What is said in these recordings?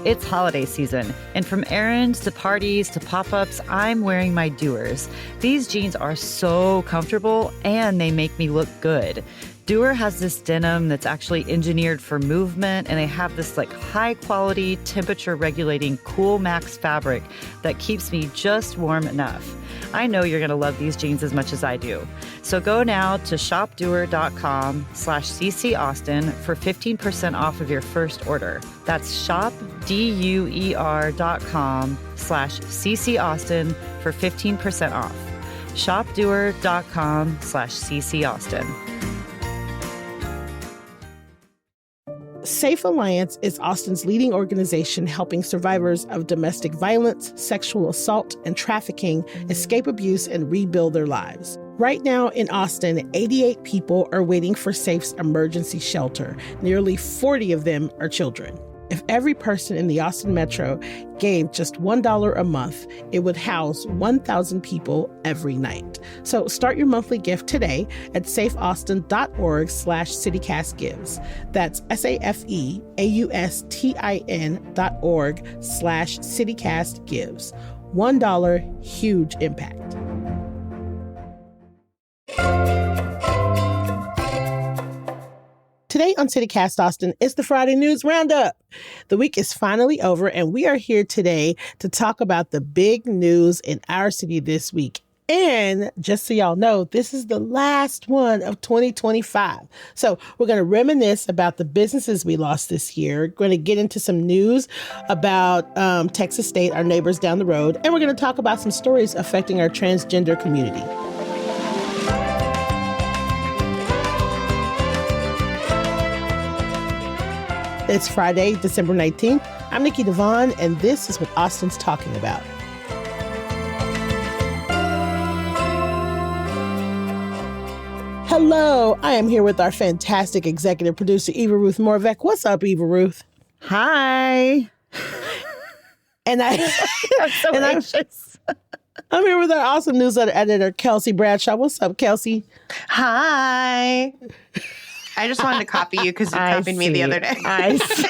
It's holiday season, and from errands to parties to pop-ups, I'm wearing my Doers. These jeans are so comfortable, and they make me look good. Doer has this denim that's actually engineered for movement, and they have this high-quality, temperature-regulating Cool Max fabric that keeps me just warm enough. I know you're going to love these jeans as much as I do. So go now to shopdoer.com/CCAustin for 15% off of your first order. That's shopdoer.com/CCAustin for 15% off. shopdoer.com/CCAustin. Safe Alliance is Austin's leading organization helping survivors of domestic violence, sexual assault, and trafficking escape abuse and rebuild their lives. Right now in Austin, 88 people are waiting for Safe's emergency shelter. Nearly 40 of them are children. If every person in the Austin Metro gave just $1 a month, it would house 1,000 people every night. So start your monthly gift today at safeaustin.org/citycastgives. That's SAFEAUSTIN.org/citycastgives. $1, huge impact. Today on CityCast Austin, it's the Friday News Roundup. The week is finally over, and we are here today to talk about the big news in our city this week. And just so y'all know, this is the last one of 2025. So we're going to reminisce about the businesses we lost this year. We're going to get into some news about Texas State, our neighbors down the road. And we're going to talk about some stories affecting our transgender community. It's Friday, December 19th. I'm Nikki Devon, and this is what Austin's talking about. Hello, I am here with our fantastic executive producer, Eva Ruth Morvek. What's up, Eva Ruth? Hi. And I'm so anxious. I'm here with our awesome newsletter editor, Kelsey Bradshaw. What's up, Kelsey? Hi. I just wanted to copy you because you copied me the other day. I see.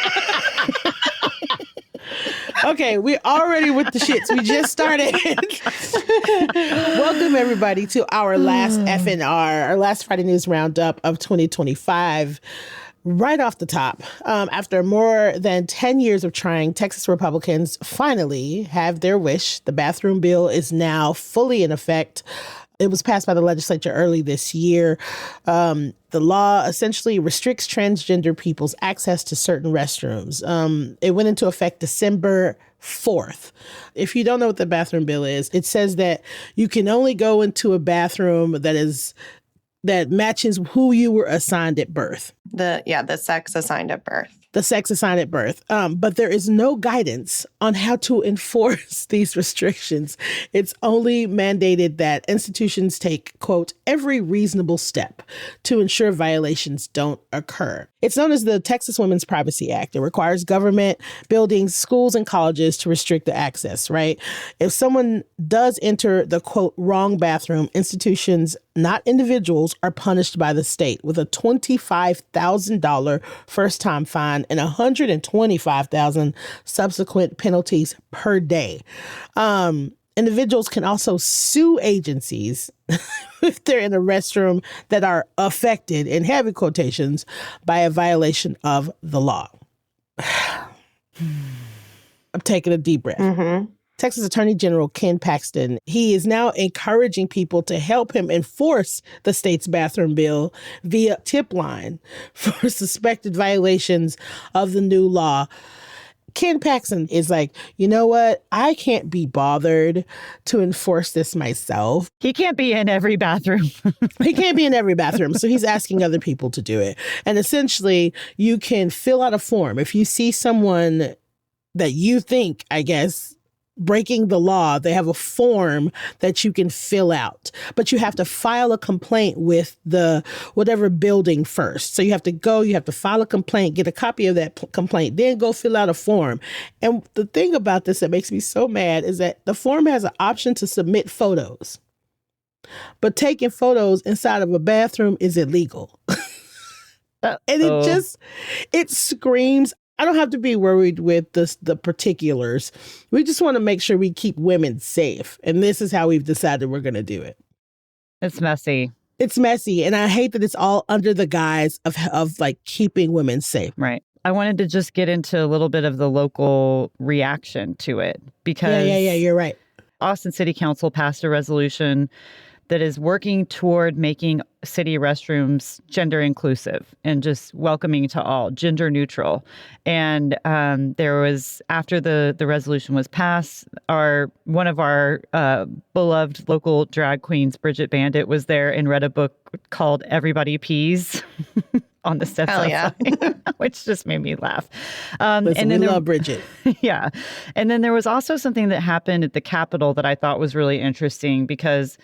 Okay, we're already with the shits. We just started. Welcome, everybody, to our last FNR, our last Friday News Roundup of 2025. Right off the top, after more than 10 years of trying, Texas Republicans finally have their wish. The bathroom bill is now fully in effect. It was passed by the legislature early this year. The law essentially restricts transgender people's access to certain restrooms. It went into effect December 4th. If you don't know what the bathroom bill is, it says that you can only go into a bathroom that matches who you were assigned at birth. The sex assigned at birth. The sex assigned at birth. But there is no guidance on how to enforce these restrictions. It's only mandated that institutions take, quote, every reasonable step to ensure violations don't occur. It's known as the Texas Women's Privacy Act. It requires government, buildings, schools, and colleges to restrict the access, right? If someone does enter the, quote, wrong bathroom, institutions, not individuals, are punished by the state with a $25,000 first-time fine and $125,000 subsequent penalties per day. Individuals can also sue agencies if they're in a restroom that are affected, in heavy quotations, by a violation of the law. I'm taking a deep breath. Mm-hmm. Texas Attorney General Ken Paxton, he is now encouraging people to help him enforce the state's bathroom bill via tip line for suspected violations of the new law. Ken Paxton is like, you know what? I can't be bothered to enforce this myself. He can't be in every bathroom. He can't be in every bathroom. So he's asking other people to do it. And essentially, you can fill out a form. If you see someone that you think, I guess, breaking the law, they have a form that you can fill out, but you have to file a complaint with the whatever building first. So you have to file a complaint, get a copy of that complaint, then go fill out a form. And the thing about this that makes me so mad is that the form has an option to submit photos, but taking photos inside of a bathroom is illegal. And it screams, I don't have to be worried with the particulars. We just want to make sure we keep women safe. And this is how we've decided we're going to do it. It's messy. It's messy. And I hate that it's all under the guise of like keeping women safe. Right. I wanted to just get into a little bit of the local reaction to it because Yeah, you're right. Austin City Council passed a resolution that is working toward making city restrooms gender inclusive and just welcoming to all, gender neutral. And there was, after the resolution was passed, one of our beloved local drag queens, Bridget Bandit, was there and read a book called Everybody Pees on the steps outside, which just made me laugh. Listen, and then we love Bridget. Yeah. And then there was also something that happened at the Capitol that I thought was really interesting because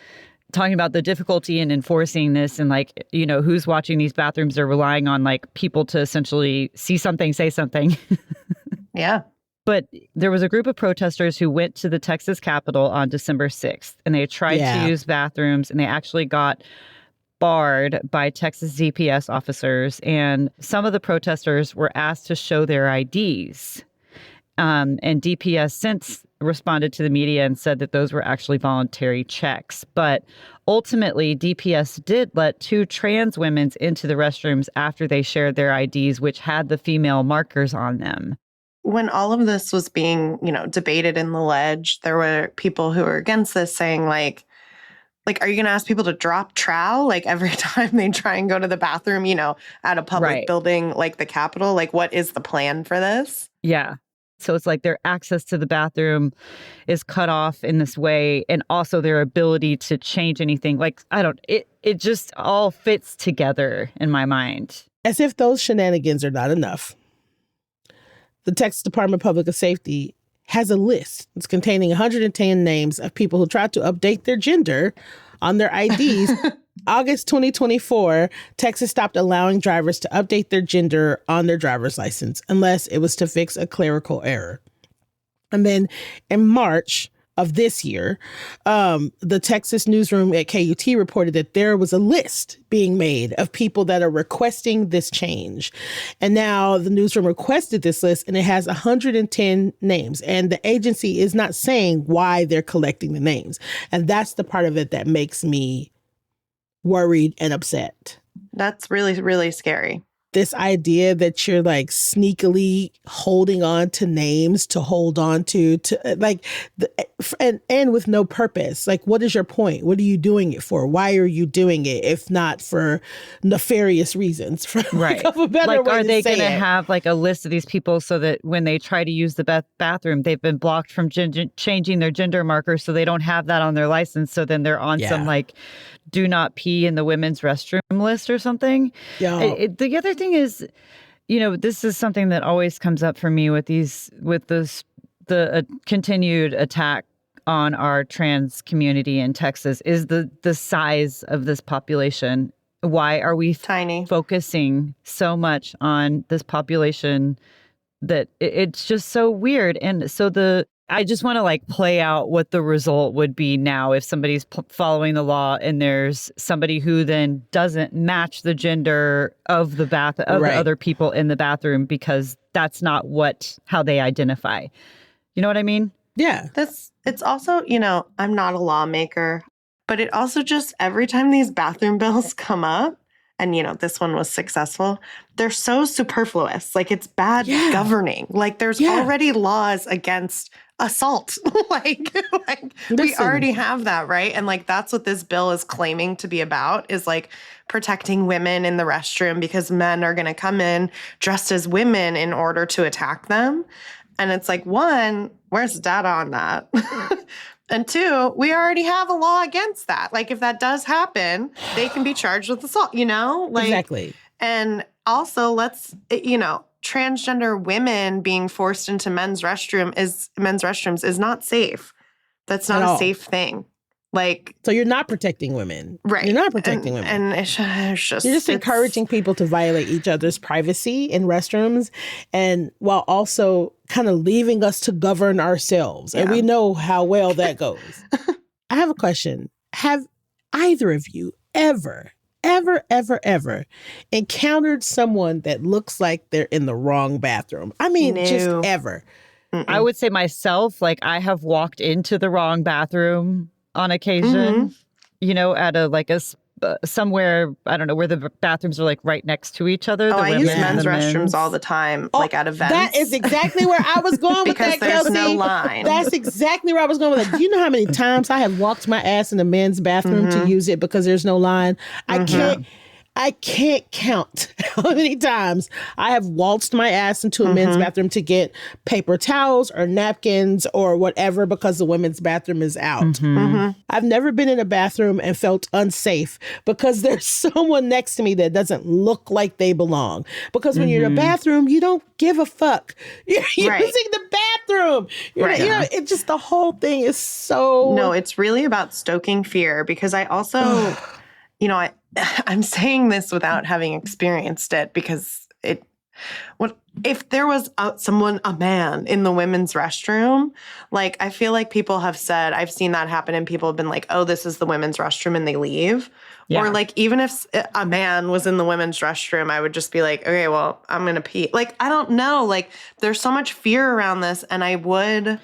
talking about the difficulty in enforcing this and like, you know, who's watching these bathrooms, they're relying on like people to essentially see something, say something. Yeah. But there was a group of protesters who went to the Texas Capitol on December 6th and they tried to use bathrooms and they actually got barred by Texas DPS officers. And some of the protesters were asked to show their IDs. And DPS since responded to the media and said that those were actually voluntary checks. But ultimately, DPS did let 2 trans women into the restrooms after they shared their IDs, which had the female markers on them. When all of this was being, debated in the ledge, there were people who were against this saying like, are you going to ask people to drop trowel like every time they try and go to the bathroom, at a public building like the Capitol? Like, what is the plan for this? Yeah. So it's like their access to the bathroom is cut off in this way. And also their ability to change anything. Like, it just all fits together in my mind. As if those shenanigans are not enough. The Texas Department of Public Safety has a list. It's containing 110 names of people who tried to update their gender on their IDs. August 2024, Texas stopped allowing drivers to update their gender on their driver's license unless it was to fix a clerical error. And then in March of this year, the Texas newsroom at KUT reported that there was a list being made of people that are requesting this change. And now the newsroom requested this list and it has 110 names. And the agency is not saying why they're collecting the names. And that's the part of it that makes me worried and upset. That's really, really scary. This idea that you're like sneakily holding on to names to hold on to like, and with no purpose. Like, what is your point? What are you doing it for? Why are you doing it if not for nefarious reasons? For right. Like, a better way are to they say going to it. have like a list of these people so that when they try to use the bathroom, they've been blocked from changing their gender marker so they don't have that on their license. So then they're on some like do not pee in the women's restroom list or something. Yeah. The other thing is, this is something that always comes up for me with the continued attack on our trans community in Texas is the size of this population. Why are we tiny focusing so much on this population that it's just so weird? And so I just want to like play out what the result would be now if somebody's following the law and there's somebody who then doesn't match the gender of the the other people in the bathroom because that's not how they identify. You know what I mean? Yeah. It's also, I'm not a lawmaker, but it also just every time these bathroom bills come up, and, this one was successful, they're so superfluous. Like, it's bad governing. Like, there's already laws against assault. like we already have that, right? And, like, that's what this bill is claiming to be about is, like, protecting women in the restroom because men are going to come in dressed as women in order to attack them. And it's like, one, where's the data on that? And 2, we already have a law against that. Like, if that does happen, they can be charged with assault, Like, exactly. And also, transgender women being forced into men's restrooms is not safe. That's not a safe thing. Like, so you're not protecting women. Right. You're not protecting women. And it's just... You're just encouraging people to violate each other's privacy in restrooms and while also kind of leaving us to govern ourselves. Yeah. And we know how well that goes. I have a question. Have either of you ever ever encountered someone that looks like they're in the wrong bathroom? I mean, just No. ever. I would say myself, like I have walked into the wrong bathroom on occasion, you know, at a like a somewhere, I don't know, where the bathrooms are like right next to each other. Oh, the I use women's and men's the restrooms men's. all the time, like at events. That is exactly where I was going with Because that, there's Kelsey. no line. That's exactly where I was going with it. Do you know how many times I have walked my ass in the men's bathroom to use it because there's no line? I can't count how many times I have waltzed my ass into a men's bathroom to get paper towels or napkins or whatever because the women's bathroom is out. I've never been in a bathroom and felt unsafe because there's someone next to me that doesn't look like they belong. Because when you're in a bathroom, you don't give a fuck. You're Right. using the bathroom. Right. You know, it just, the whole thing is so... No, it's really about stoking fear because I also, you know, I'm saying this without having experienced it because if there was a man in the women's restroom, like I feel like people have said, I've seen that happen and people have been like, oh, this is the women's restroom and they leave. Yeah. Or like even if a man was in the women's restroom, I would just be like, okay, well, I'm going to pee. Like, I don't know. Like there's so much fear around this and I would...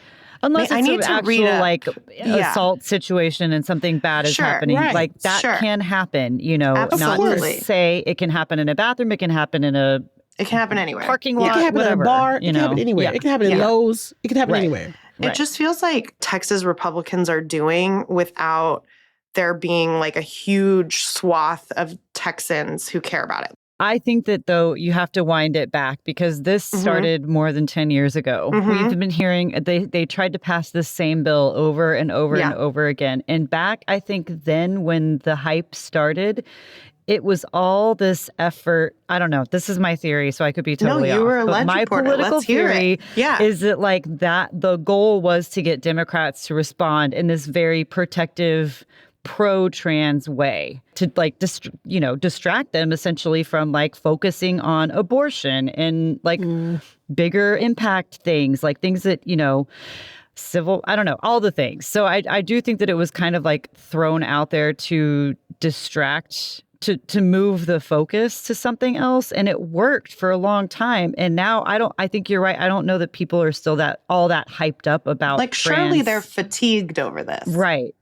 Unless I it's need an to actual read like assault situation and something bad is Sure, happening. right, Like that sure. can happen, you know, not Absolutely. to say it can happen in a bathroom. It can happen in a It can happen anywhere. parking It lot, can happen whatever, in a bar. It you can happen know. anywhere. Yeah. It can happen in Yeah. Lowe's. It can happen Right. anywhere. It just feels like Texas Republicans are doing without there being like a huge swath of Texans who care about it. I think that, though, you have to wind it back because this started more than 10 years ago. We've been hearing they tried to pass this same bill over and over and over again. And back, I think then when the hype started, it was all this effort. I don't know. This is my theory, so I could be totally No, you off. were a But alleged my reporter. political Let's hear theory it. Yeah. is that like that the goal was to get Democrats to respond in this very protective pro-trans way to like distract them essentially from like focusing on abortion and like bigger impact things, like things that, you know, civil, I don't know, all the things. So I do think that it was kind of like thrown out there to distract, to move the focus to something else, and it worked for a long time. And now I think you're right. I don't know that people are still all that hyped up about Like surely trans. they're fatigued over this. Right.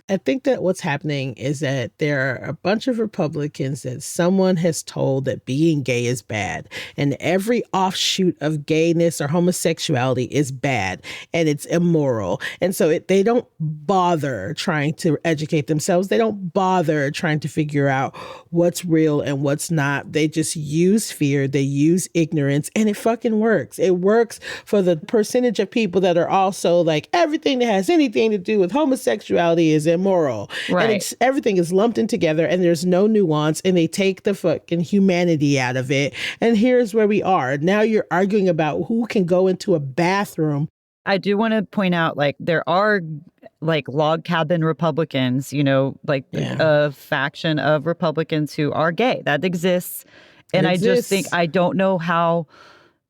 I think that what's happening is that there are a bunch of Republicans that someone has told that being gay is bad, and every offshoot of gayness or homosexuality is bad and it's immoral. And so they don't bother trying to educate themselves. They don't bother trying to figure out what's real and what's not. They just use fear. They use ignorance, and it fucking works. It works for the percentage of people that are also like everything that has anything to do with homosexuality is immoral. Right. And everything is lumped in together and there's no nuance, and they take the fucking humanity out of it. And here's where we are. Now you're arguing about who can go into a bathroom. I do want to point out, like, there are like log cabin Republicans, you know, like a faction of Republicans who are gay. That exists. And I just think, I don't know how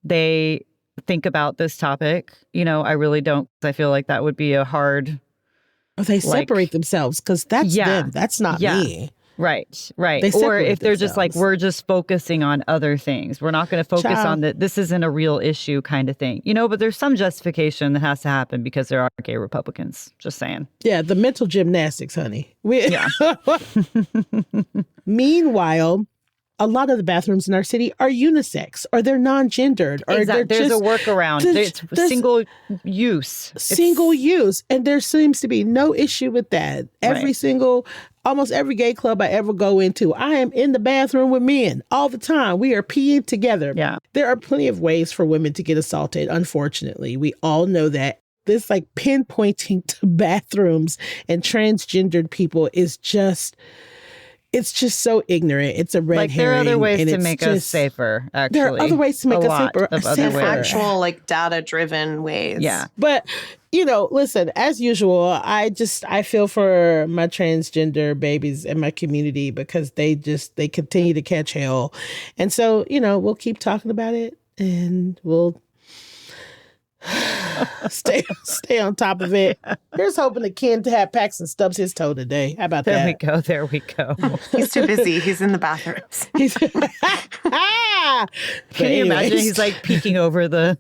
they think about this topic. You know, I really don't. I feel like that would be a hard... They separate themselves because that's them. That's not me. Right. They Or separate if they're just like, themselves. we're just focusing on other things. We're not going to focus on that. This isn't a real issue kind of thing. You know, but there's some justification that has to happen because there are gay Republicans. Just saying. Yeah, the mental gymnastics, honey. Yeah. Meanwhile, a lot of the bathrooms in our city are unisex, or they're non-gendered, or they're There's just a workaround. It's single use. single use, and there seems to be no issue with that. Almost every gay club I ever go into, I am in the bathroom with men all the time. We are peeing together. Yeah. There are plenty of ways for women to get assaulted. Unfortunately, we all know that. This like pinpointing to bathrooms and transgendered people is just... It's just so ignorant. It's a red herring. There are other ways and to it's make us safer, actually. There are other ways to make us safer. Safer. Actual like data-driven ways. Yeah. But, you know, listen, as usual, I feel for my transgender babies in my community because they continue to catch hell. And so, you know, we'll keep talking about it and we'll stay on top of it. Here's hoping that Ken Hat Paxton stubs his toe today. How about There we that? go. There we go. He's too busy. He's in the bathrooms. Can you imagine? He's like peeking over the.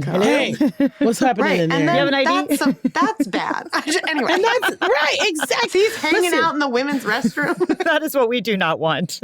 Hey, what's happening Right. in there? And You have then an ID? that's bad. Anyway. And that's right, exactly. He's hanging Listen, out in the women's restroom. That is what we do not want.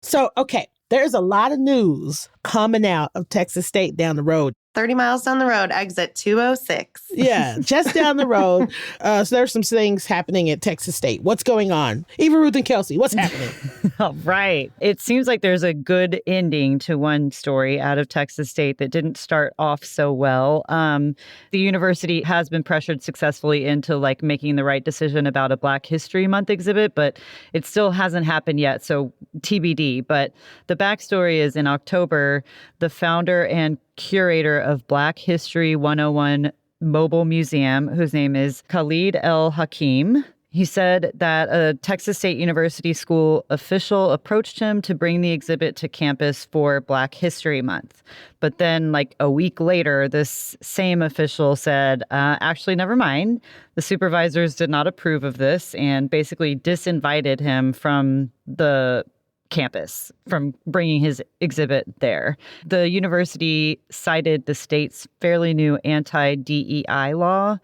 So, okay, there's a lot of news coming out of Texas State down the road. 30 miles down the road, exit 206. Yeah, just down the road. So there's some things happening at Texas State. What's going on? Eva, Ruth, and Kelsey, what's happening? All right. It seems like there's a good ending to one story out of Texas State that didn't start off so well. The university has been pressured successfully into like making the right decision about a Black History Month exhibit, but it still hasn't happened yet. So TBD. But the backstory is in October, the founder and curator of Black History 101 Mobile Museum, whose name is Khalid El Hakim. He said that a Texas State University school official approached him to bring the exhibit to campus for Black History Month. But then, like a week later, this same official said, actually, never mind. The supervisors did not approve of this and basically disinvited him from the campus from bringing his exhibit there. The university cited the state's fairly new anti-DEI law.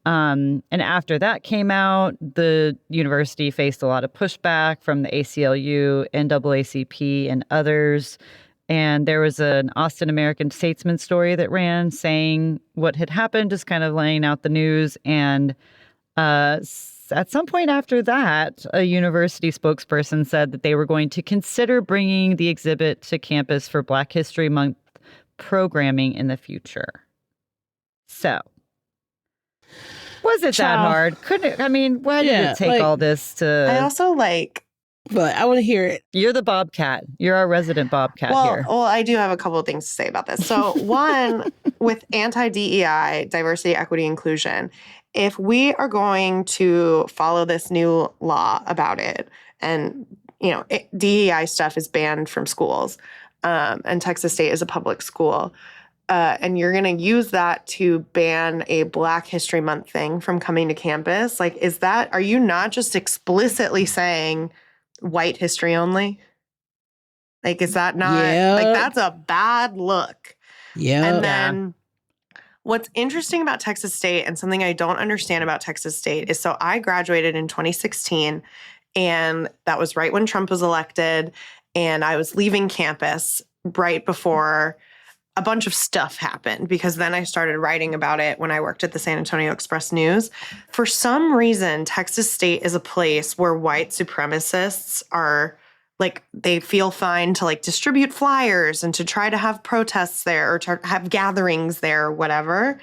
And after that came out, the university faced a lot of pushback from the ACLU, NAACP, and others. And there was an Austin American-Statesman story that ran saying what had happened, just kind of laying out the news. And at some point after that, a university spokesperson said that they were going to consider bringing the exhibit to campus for Black History Month programming in the future. So, was it that hard? Couldn't it? I mean, why did it take all this to... I also But I want to hear it. You're the Bobcat. You're our resident Bobcat here. Well, I do have a couple of things to say about this. So one, with anti-DEI, diversity, equity, inclusion, if we are going to follow this new law about it, and, DEI stuff is banned from schools, and Texas State is a public school, and you're going to use that to ban a Black History Month thing from coming to campus, are you not just explicitly saying white history only? Is that not, that's a bad look. Yeah. And then what's interesting about Texas State and something I don't understand about Texas State is, so I graduated in 2016, and that was right when Trump was elected, and I was leaving campus right before a bunch of stuff happened, because then I started writing about it when I worked at the San Antonio Express-News. For some reason, Texas State is a place where white supremacists are they feel fine to distribute flyers and to try to have protests there or to have gatherings there or whatever.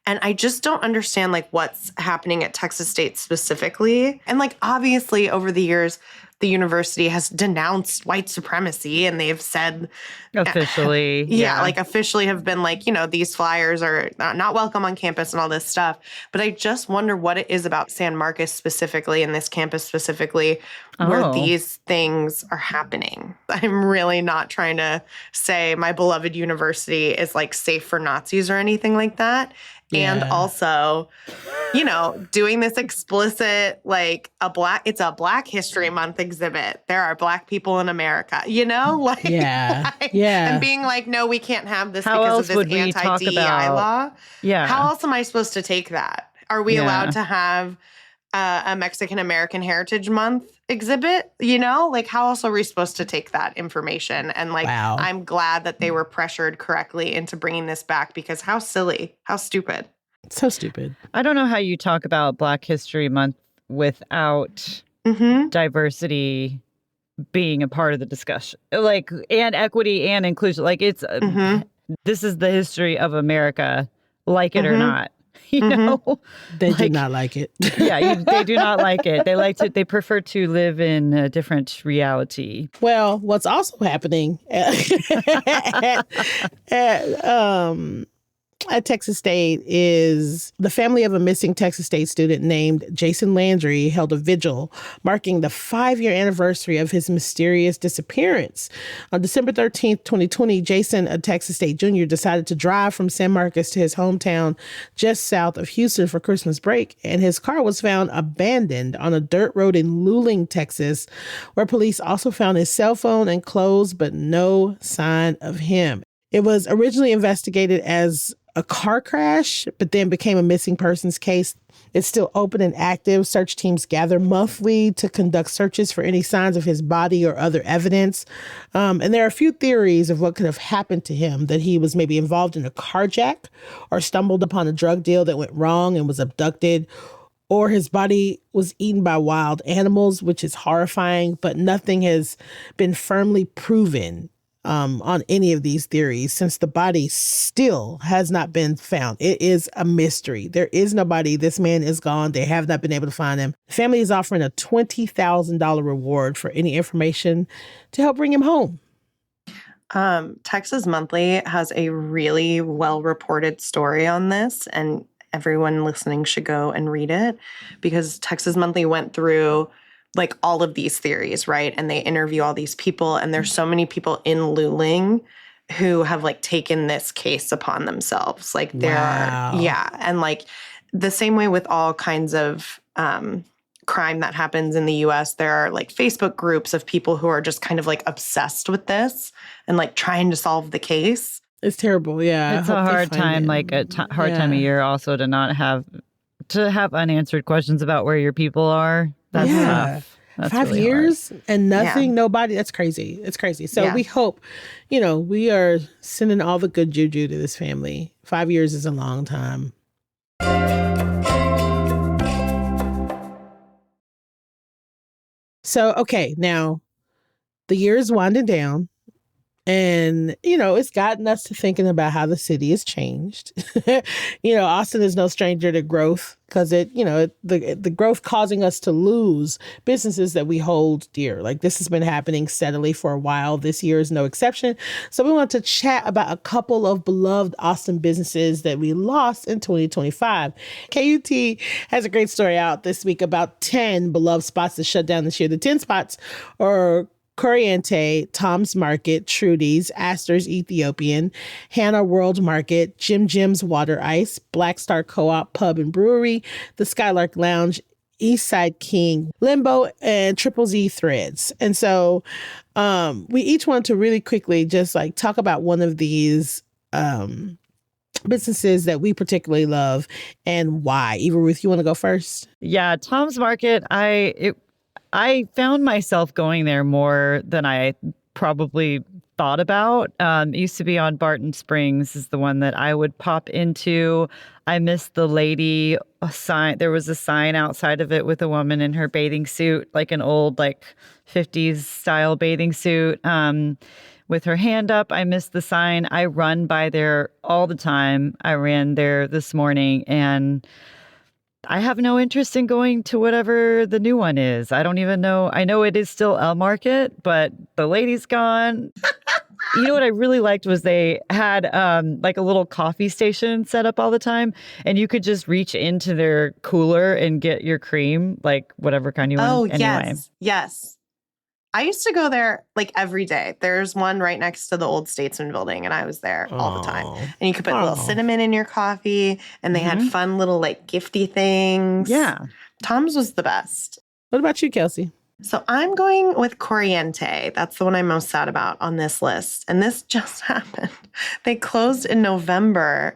And I just don't understand what's happening at Texas State specifically. And obviously over the years, the university has denounced white supremacy, and they've said officially, officially have been these flyers are not welcome on campus and all this stuff. But I just wonder what it is about San Marcos specifically and this campus specifically where these things are happening. I'm really not trying to say my beloved university is safe for Nazis or anything like that. Yeah. And also, doing this explicit, it's a Black History Month exhibit. There are Black people in America, Yeah. And being no, we can't have this because of this anti-DEI law. Yeah. How else am I supposed to take that? Are we allowed to have a Mexican American Heritage Month exhibit? How else are we supposed to take that information? And wow. I'm glad that they were pressured correctly into bringing this back, because how silly, how stupid. So stupid. I don't know how you talk about Black History Month without diversity being a part of the discussion, and equity and inclusion. It's this is the history of America, like it or not. They do not like it. They do not like it. They prefer to live in a different reality. Well, what's also happening at at Texas State is the family of a missing Texas State student named Jason Landry held a vigil marking the 5-year anniversary of his mysterious disappearance. On December 13th, 2020, Jason, a Texas State junior, decided to drive from San Marcos to his hometown just south of Houston for Christmas break, and his car was found abandoned on a dirt road in Luling, Texas, where police also found his cell phone and clothes, but no sign of him. It was originally investigated as a car crash, but then became a missing persons case. It's still open and active. Search teams gather monthly to conduct searches for any signs of his body or other evidence. And there are a few theories of what could have happened to him, that he was maybe involved in a carjack or stumbled upon a drug deal that went wrong and was abducted, or his body was eaten by wild animals, which is horrifying, but nothing has been firmly proven on any of these theories, since the body still has not been found. It is a mystery. There is nobody. This man is gone. They have not been able to find him. The family is offering a $20,000 reward for any information to help bring him home. Texas Monthly has a really well-reported story on this, and everyone listening should go and read it, because Texas Monthly went through like all of these theories, right? And they interview all these people, and there's so many people in Luling who have like taken this case upon themselves. Like there are, and like the same way with all kinds of crime that happens in the US, there are like Facebook groups of people who are just kind of like obsessed with this and like trying to solve the case. It's terrible. Yeah. It's a hard time, like a hard time of year also to not have unanswered questions about where your people are. That's tough. That's 5 really years hard. and nothing, nobody. That's crazy. It's crazy. So we hope, we are sending all the good juju to this family. 5 years is a long time. So, okay, now the year is winding down. And, it's gotten us to thinking about how the city has changed. Austin is no stranger to growth, because the growth causing us to lose businesses that we hold dear. Like, this has been happening steadily for a while. This year is no exception. So we want to chat about a couple of beloved Austin businesses that we lost in 2025. KUT has a great story out this week about 10 beloved spots that shut down this year. The 10 spots are Corriente, Tom's Market, Trudy's, Astor's Ethiopian, Hannah World Market, Jim Jim's Water Ice, Black Star Co-op Pub and Brewery, the Skylark Lounge, Eastside King, Limbo, and Triple Z Threads. And so we each want to really quickly just like talk about one of these businesses that we particularly love and why. Eva Ruth, you want to go first? Yeah, Tom's Market, I found myself going there more than I probably thought about. It used to be on Barton Springs is the one that I would pop into. I missed the lady sign. There was a sign outside of it with a woman in her bathing suit, like an old 50s style bathing suit, with her hand up. I missed the sign. I run by there all the time. I ran there this morning, and I have no interest in going to whatever the new one is. I don't even know. I know it is still El Market, but the lady's gone. You know what I really liked was they had like a little coffee station set up all the time, and you could just reach into their cooler and get your cream, like whatever kind you want. Oh, anyway. yes. I used to go there like every day. There's one right next to the old Statesman building, and I was there all the time. And you could put a little cinnamon in your coffee, and they had fun little like gifty things. Yeah. Tom's was the best. What about you, Kelsey? So I'm going with Corriente. That's the one I'm most sad about on this list. And this just happened. They closed in November,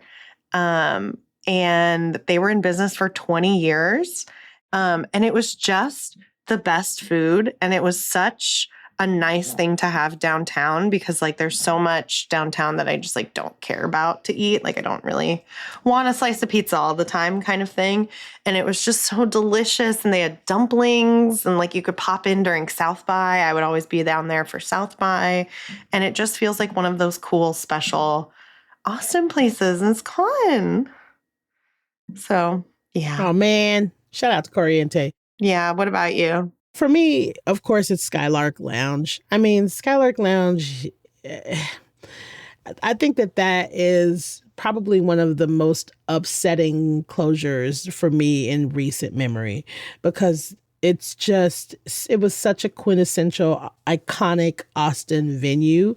and they were in business for 20 years. And it was just the best food. And it was such a nice thing to have downtown, because like there's so much downtown that I just like don't care about to eat. Like I don't really want a slice of pizza all the time kind of thing. And it was just so delicious. And they had dumplings, and like you could pop in during South by. I would always be down there for South by. And it just feels like one of those cool, special Austin places. And it's fun. So yeah. Oh man. Shout out to Corriente. Yeah. What about you? For me, of course, it's Skylark Lounge. I mean, Skylark Lounge, I think that is probably one of the most upsetting closures for me in recent memory, because it was such a quintessential, iconic Austin venue.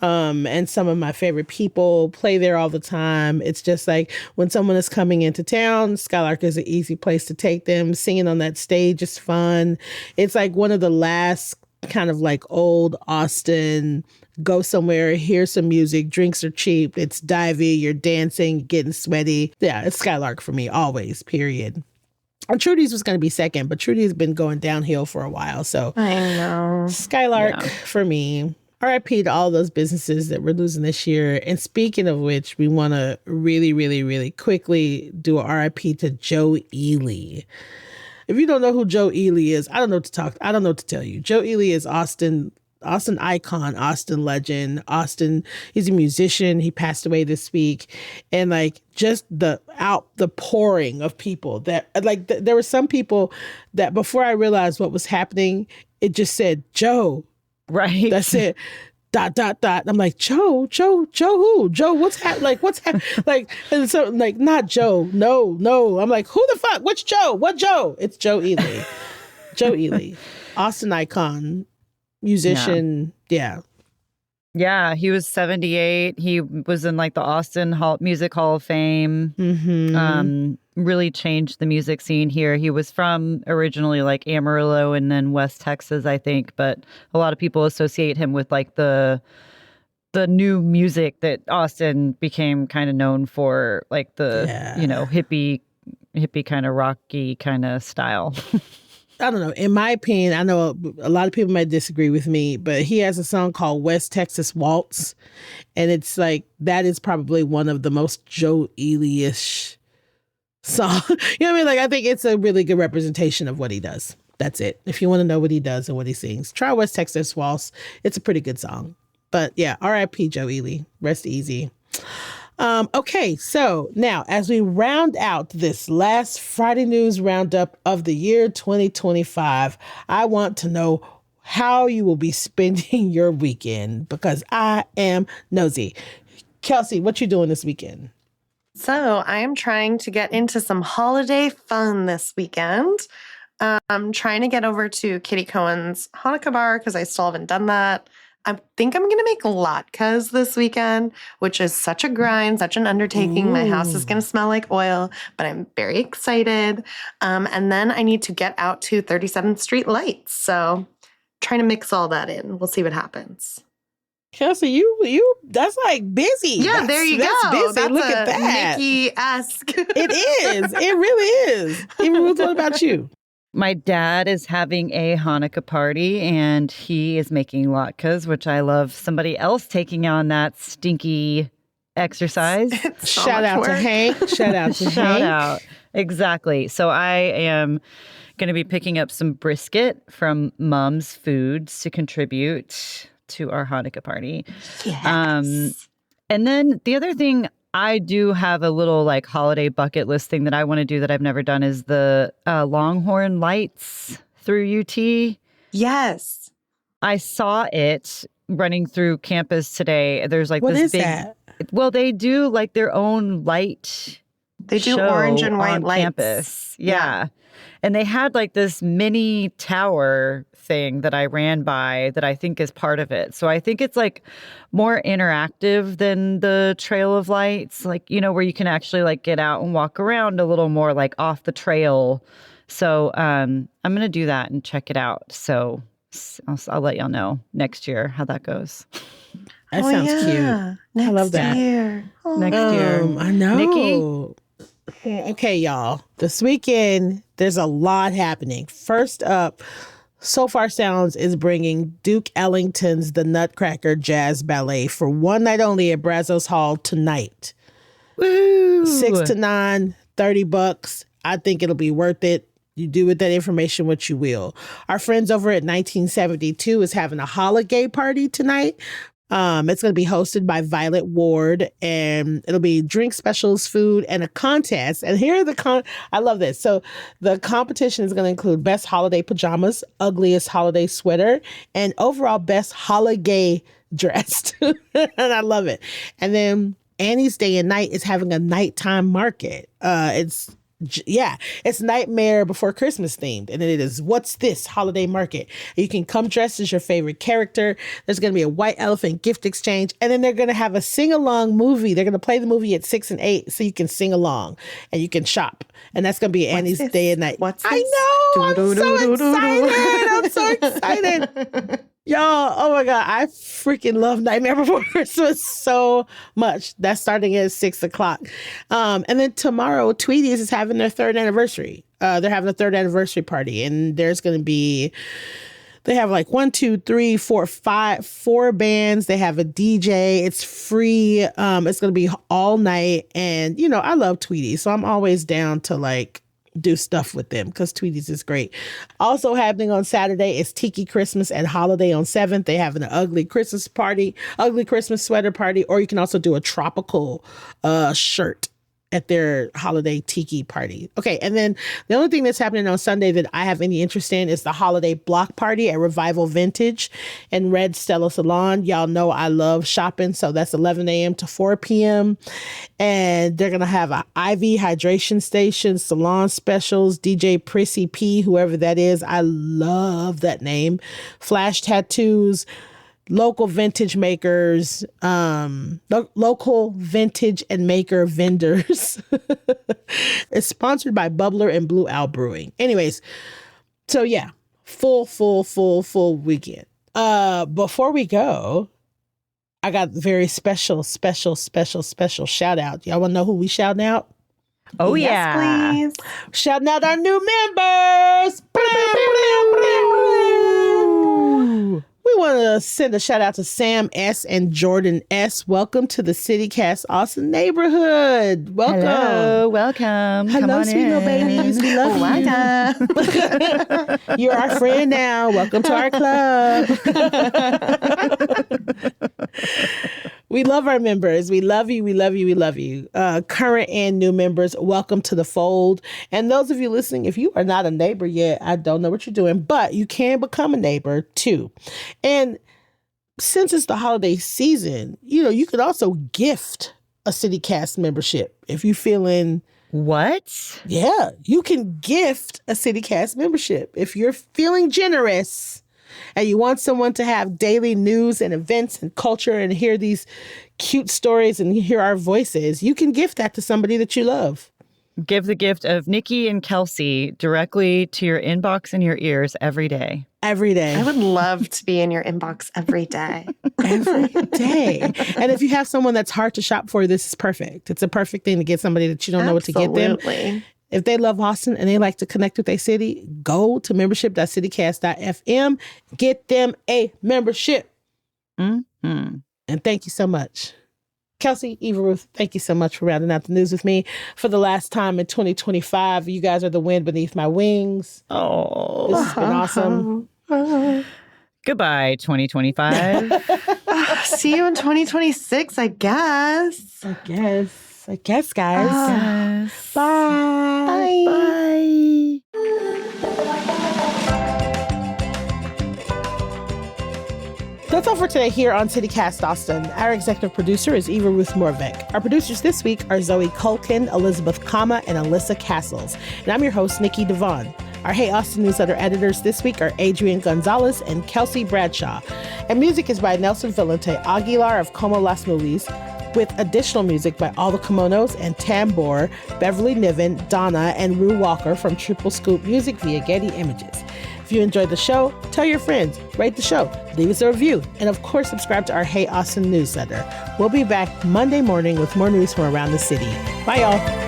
And some of my favorite people play there all the time. It's just like when someone is coming into town, Skylark is an easy place to take them. Singing on that stage is fun. It's like one of the last kind of like old Austin, go somewhere, hear some music, drinks are cheap, it's divey, you're dancing, getting sweaty. Yeah, it's Skylark for me, always, period. And Trudy's was going to be second, but Trudy's been going downhill for a while. So I know. Skylark for me. RIP to all those businesses that we're losing this year. And speaking of which, we want to really, really, really quickly do a RIP to Joe Ely. If you don't know who Joe Ely is, I don't know what to tell you. Joe Ely is Austin icon, Austin legend. He's a musician. He passed away this week. And like just the pouring of people that like there were some people that before I realized what was happening, it just said Joe. Right. That's it. ... I'm like, Joe who? Joe, what's happening? Like, what's happening? Like, and so like, not Joe. No. I'm like, who the fuck? Which Joe? What Joe? It's Joe Ely. Joe Ely. Austin icon. Musician, yeah. Yeah, he was 78. He was in like the Austin Music Hall of Fame. Mm-hmm. Really changed the music scene here. He was from originally like Amarillo and then West Texas, I think. But a lot of people associate him with like the new music that Austin became kind of known for, like the hippie kind of rocky kind of style. I don't know. In my opinion, I know a lot of people might disagree with me, but he has a song called West Texas Waltz. And it's like, that is probably one of the most Joe Ely-ish songs. You know what I mean? Like, I think it's a really good representation of what he does. That's it. If you want to know what he does and what he sings, try West Texas Waltz. It's a pretty good song. But yeah, R.I.P. Joe Ely. Rest easy. Okay, so now as we round out this last Friday News Roundup of the year 2025, I want to know how you will be spending your weekend, because I am nosy. Kelsey, what you doing this weekend? So I am trying to get into some holiday fun this weekend. I'm trying to get over to Kitty Cohen's Hanukkah bar because I still haven't done that. I think I'm going to make latkes this weekend, which is such a grind, such an undertaking. Ooh. My house is going to smell like oil, but I'm very excited. And then I need to get out to 37th Street Lights. So trying to mix all that in. We'll see what happens. Kelsey, you that's like busy. Yeah, there you go. Busy. That's Look at that. Nikki-esque. It is. It really is. Even what about you? My dad is having a Hanukkah party, and he is making latkes, which I love. Somebody else taking on that stinky exercise. Shout out to Hank. Shout out to Hank. Shout out. Exactly. So I am going to be picking up some brisket from Mom's Foods to contribute to our Hanukkah party. Yes. And then the other thing, I do have a little like holiday bucket list thing that I want to do that I've never done, is the Longhorn Lights through UT. Yes. I saw it running through campus today. There's like what this is big. That? Well, they do like their own light. They do orange and white on lights. Campus. Yeah. And they had like this mini tower thing that I ran by that I think is part of it. So I think it's like more interactive than the Trail of Lights, like, you know, where you can actually like get out and walk around a little more like off the trail. So I'm going to do that and check it out. So I'll let y'all know next year how that goes. That sounds cute. I love that. Next year. I know. Nikki? Okay, y'all. This weekend, there's a lot happening. First up, So Far Sounds is bringing Duke Ellington's The Nutcracker Jazz Ballet for one night only at Brazos Hall tonight. Woo! 6 to 9, $30. I think it'll be worth it. You do with that information what you will. Our friends over at 1972 is having a holiday party tonight. It's going to be hosted by Violet Ward, and it'll be drink specials, food, and a contest. And here are I love this. So the competition is going to include best holiday pajamas, ugliest holiday sweater, and overall best holiday dressed. And I love it. And then Annie's Day and Night is having a nighttime market. It's Nightmare Before Christmas themed, and it is What's This Holiday Market. You can come dressed as your favorite character. There's going to be a white elephant gift exchange, and then they're going to have a sing-along movie. They're going to play the movie at 6 and 8, so you can sing along and you can shop. And that's going to be Annie's Day and Night. What's this? I know. I'm so excited. Y'all, oh my God, I freaking love Nightmare Before Christmas so much. That's starting at 6 o'clock. And then tomorrow, Tweeties is having their 3rd anniversary. They're having a 3rd anniversary party, and there's going to be, they have like 4 bands. They have a DJ. It's free. It's going to be all night. And, you know, I love Tweeties, so I'm always down to like do stuff with them because Tweeties is great. Also happening on Saturday is Tiki Christmas and Holiday on 7th. They have an ugly Christmas sweater party, or you can also do a tropical shirt at their holiday tiki party. Okay, and then the only thing that's happening on Sunday that I have any interest in is the holiday block party at Revival Vintage and Red Stella Salon. Y'all know I love shopping, so that's 11 a.m. to 4 p.m. And they're going to have an IV hydration station, salon specials, DJ Prissy P, whoever that is. I love that name. Flash tattoos, local vintage makers, local vintage and maker vendors. It's sponsored by Bubbler and Blue Owl Brewing. Anyways, so yeah, full weekend. Before we go, I got very special shout out. Y'all want to know who we shouting out? Oh, yes, yeah. please. Shouting out our new members. We want to send a shout out to Sam S. and Jordan S. Welcome to the CityCast Austin neighborhood. Welcome. Hello, welcome. Come Hello, on sweet little in. babies. We love you. You're our friend now. Welcome to our club. We love our members. We love you. We love you. We love you. Current and new members, welcome to the fold. And those of you listening, if you are not a neighbor yet, I don't know what you're doing, but you can become a neighbor too. And since it's the holiday season, you know, you could also gift a CityCast membership if you're feeling. What? Yeah, you can gift a CityCast membership if you're feeling generous. And you want someone to have daily news and events and culture and hear these cute stories and hear our voices, you can gift that to somebody that you love. Give the gift of Nikki and Kelsey directly to your inbox and your ears every day. Every day. I would love to be in your inbox every day. Every day. And if you have someone that's hard to shop for, this is perfect. It's a perfect thing to get somebody that you don't know what to get them. Absolutely. If they love Austin and they like to connect with their city, go to membership.citycast.fm. Get them a membership. Mm-hmm. And thank you so much. Kelsey, Eva Ruth, thank you so much for rounding out the news with me for the last time in 2025. You guys are the wind beneath my wings. Oh, This has been awesome. Goodbye, 2025. See you in 2026, I guess. I guess, guys. Yes. Bye. Bye. That's all for today here on CityCast Austin. Our executive producer is Eva Ruth Morvek. Our producers this week are Zoe Culkin, Elizabeth Kama, and Alyssa Castles. And I'm your host, Nikki Devon. Our Hey Austin newsletter editors this week are Adrian Gonzalez and Kelsey Bradshaw. And music is by Nelson Vellante Aguilar of Como Las Movies, with additional music by All the Kimonos and Tambor, Beverly Niven, Donna, and Rue Walker from Triple Scoop Music via Getty Images. If you enjoyed the show, tell your friends, rate the show, leave us a review, and of course, subscribe to our Hey Austin newsletter. We'll be back Monday morning with more news from around the city. Bye, y'all.